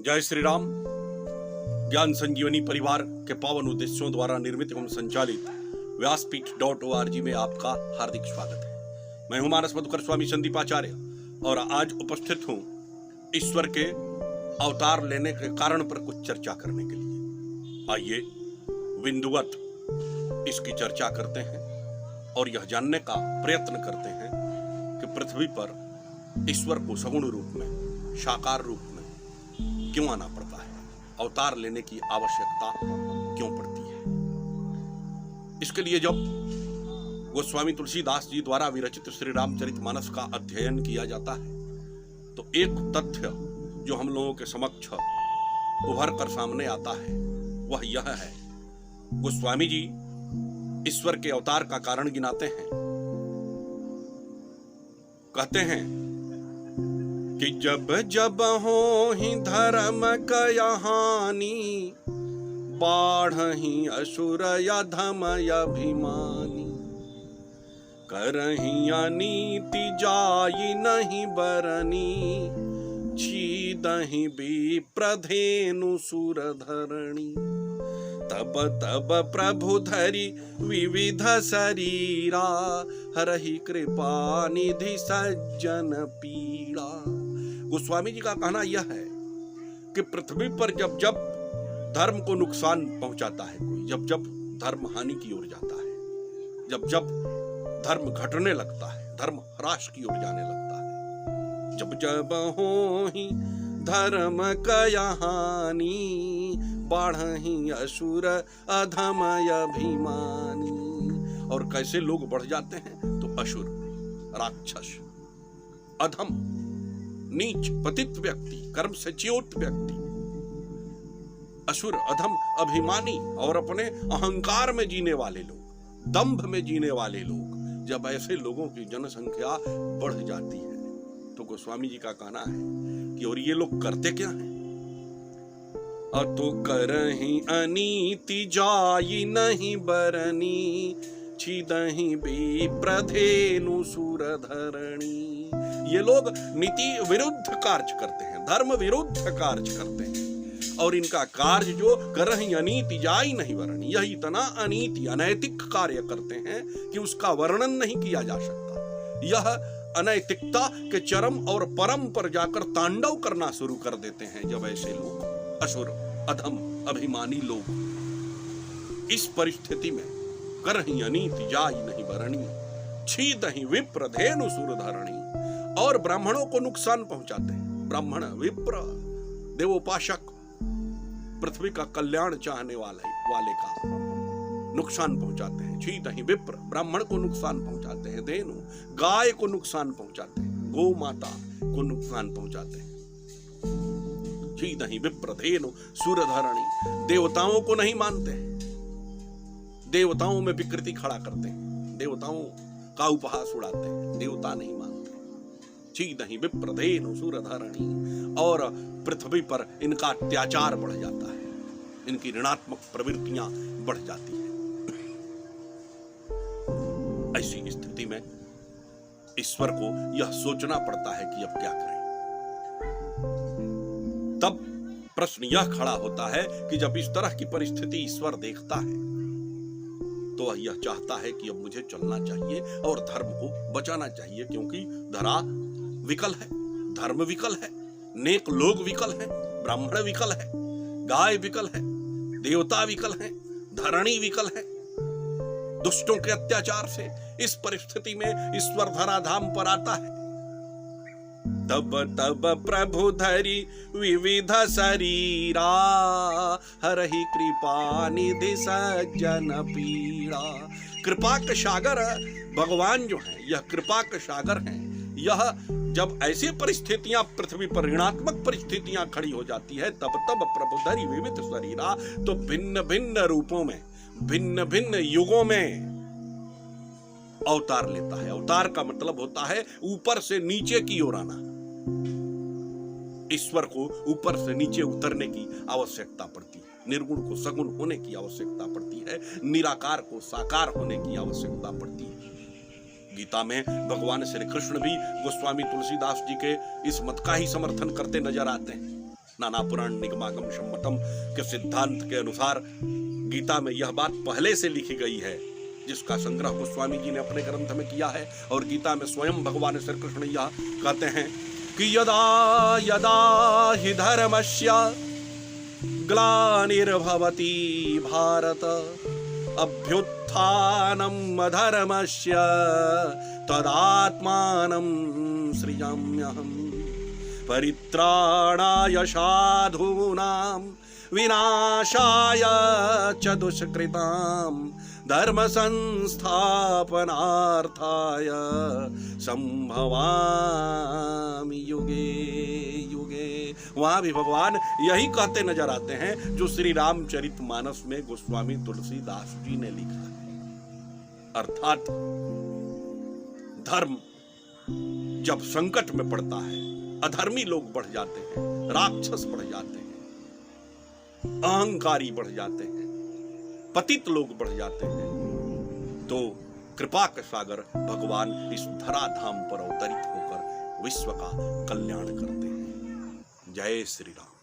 जय श्री राम। ज्ञान संजीवनी परिवार के पावन उद्देश्यों द्वारा निर्मित एवं संचालित व्यासपीठ.org में आपका हार्दिक स्वागत है। मैं हूं मानस मधुकर स्वामी संदीपाचार्य और आज उपस्थित हूं ईश्वर के अवतार लेने के कारण पर कुछ चर्चा करने के लिए। आइए बिंदुवत इसकी चर्चा करते हैं और यह जानने का प्रयत्न करते हैं कि पृथ्वी पर ईश्वर को सगुण रूप में, साकार रूप में क्यों आना पड़ता है, अवतार लेने की आवश्यकता क्यों पड़ती है। इसके लिए जब गोस्वामी तुलसीदास जी द्वारा विरचित श्री रामचरितमानस का अध्ययन किया जाता है तो एक तथ्य जो हम लोगों के समक्ष उभर कर सामने आता है वह यह है, गोस्वामी जी ईश्वर के अवतार का कारण गिनाते हैं। कहते हैं कि जब जब हो ही धर्म कहानी, बाढ़ही असुर अधम अभिमानी, करही अनीति जाई नहीं बरनी, छीदही विप्रधेनु सुर धरणी। तब तब प्रभु धरि विविध शरीरा, हरहि कृपा निधि सज्जन पीड़ा। गोस्वामी जी का कहना यह है कि पृथ्वी पर जब जब धर्म को नुकसान पहुंचाता है कोई, जब जब धर्म हानि की ओर जाता है, जब जब धर्म घटने लगता है, धर्म ह्रास की ओर जाने लगता है, जब जब हो ही धर्म कहानी, बाढ़ही असुर अधम अभिमानी। और कैसे लोग बढ़ जाते हैं तो असुर, राक्षस, अधम, नीच, पतित व्यक्ति, कर्म से च्युत व्यक्ति, असुर, अधम, अभिमानी और अपने अहंकार में जीने वाले लोग, दंभ में जीने वाले लोग, जब ऐसे लोगों की जनसंख्या बढ़ जाती है तो गोस्वामी जी का कहना है कि और ये लोग करते क्या हैं। अतो करही अनीति जाई नहीं बरनी, छीदही विप्रधेनु सुर धरणी। ये लोग नीति विरुद्ध कार्य करते हैं, धर्म विरुद्ध कार्य करते हैं और इनका कार्य जो करही अनीति जाई नहीं बरनी, यह इतना अनीति अनैतिक कार्य करते हैं कि उसका वर्णन नहीं किया जा सकता। यह अनैतिकता के चरम और परम पर जाकर तांडव करना शुरू कर देते हैं जब ऐसे लोग, असुर, अधम, अभिमानी लोग इस परिस्थिति में करही अनीति जाई नहीं बरनी, छीदही विप्रधेनु सुर धरणी, और ब्राह्मणों को नुकसान पहुंचाते हैं। ब्राह्मण, विप्र, देवोपासक, पृथ्वी का कल्याण चाहने वाले का नुकसान पहुंचाते हैं। छीदही विप्र, ब्राह्मण को नुकसान पहुंचाते हैं। धेनु, गाय को नुकसान पहुंचाते हैं। गौ माता को नुकसान पहुंचाते हैं। छीदही विप्रधेनु सुर धरणी, देवताओं को नहीं मानते हैं, देवताओं में विकृति खड़ा करते हैं, देवताओं का उपहास उड़ाते हैं, देवता नहीं मानते। छीदही विप्रधेनु सुर धरणी, और पृथ्वी पर इनका अत्याचार बढ़ जाता है, इनकी ऋणात्मक प्रवृत्तियां बढ़ जाती हैं। ऐसी स्थिति में ईश्वर को यह सोचना पड़ता है कि अब क्या करें। तब प्रश्न यह खड़ा होता है कि जब इस तरह की परिस्थिति ईश्वर देखता है तो वह यह चाहता है कि अब मुझे चलना चाहिए और धर्म को बचाना चाहिए, क्योंकि धरा विकल है, धर्म विकल है, नेक लोग विकल हैं, ब्राह्मण विकल है, गाय विकल है, देवता विकल है, धरणी विकल है। दुष्टों के अत्याचार से इस परिस्थिति में ईश्वर धराधाम पर आता है। तब तब प्रभु धरि विविध शरीरा, हरहि कृपा निधि सज्जन पीड़ा। कृपा के सागर भगवान जो हैं, यह कृपा के सागर हैं। यह जब ऐसी परिस्थितियां पृथ्वी पर ऋणात्मक परिस्थितियां खड़ी हो जाती है तब तब प्रभु धरि विविध शरीरा, तो भिन्न भिन्न रूपों में, भिन्न भिन्न युगों में अवतार लेता है। अवतार का मतलब होता है ऊपर से नीचे की ओर आना। ईश्वर को ऊपर से नीचे उतरने की आवश्यकता पड़ती है, निर्गुण को सगुण होने की आवश्यकता पड़ती है, निराकार को साकार होने की आवश्यकता पड़ती है। गीता में भगवान श्री कृष्ण भी गोस्वामी तुलसीदास जी के इस मत का ही समर्थन करते नजर आते हैं। नाना पुराण निगमागम सम्मतम के सिद्धांत के अनुसार गीता में यह बात पहले से लिखी गई है, जिसका संग्रह गोस्वामी जी ने अपने ग्रंथ में किया है। और गीता में स्वयं भगवान श्री कृष्ण यह कहते हैं कि यदा यदा हि धर्मस्य ग्लानिर्भवति भारत अभ्युत्थानम् अधर्मस्य तदात्मानं सृजाम्यहम् परित्राणाय साधूनां विनाशाय च दुष्कृतां धर्म संस्थापनार्थाय संभवामि युगे युगे। वहां भी भगवान यही कहते नजर आते हैं जो श्री रामचरितमानस में गोस्वामी तुलसीदास जी ने लिखा है। अर्थात धर्म जब संकट में पड़ता है, अधर्मी लोग बढ़ जाते हैं, राक्षस बढ़ जाते हैं, अहंकारी बढ़ जाते हैं, पतित लोग बढ़ जाते हैं, तो कृपा के सागर भगवान इस धराधाम पर अवतरित होकर विश्व का कल्याण करते हैं। जय श्री राम।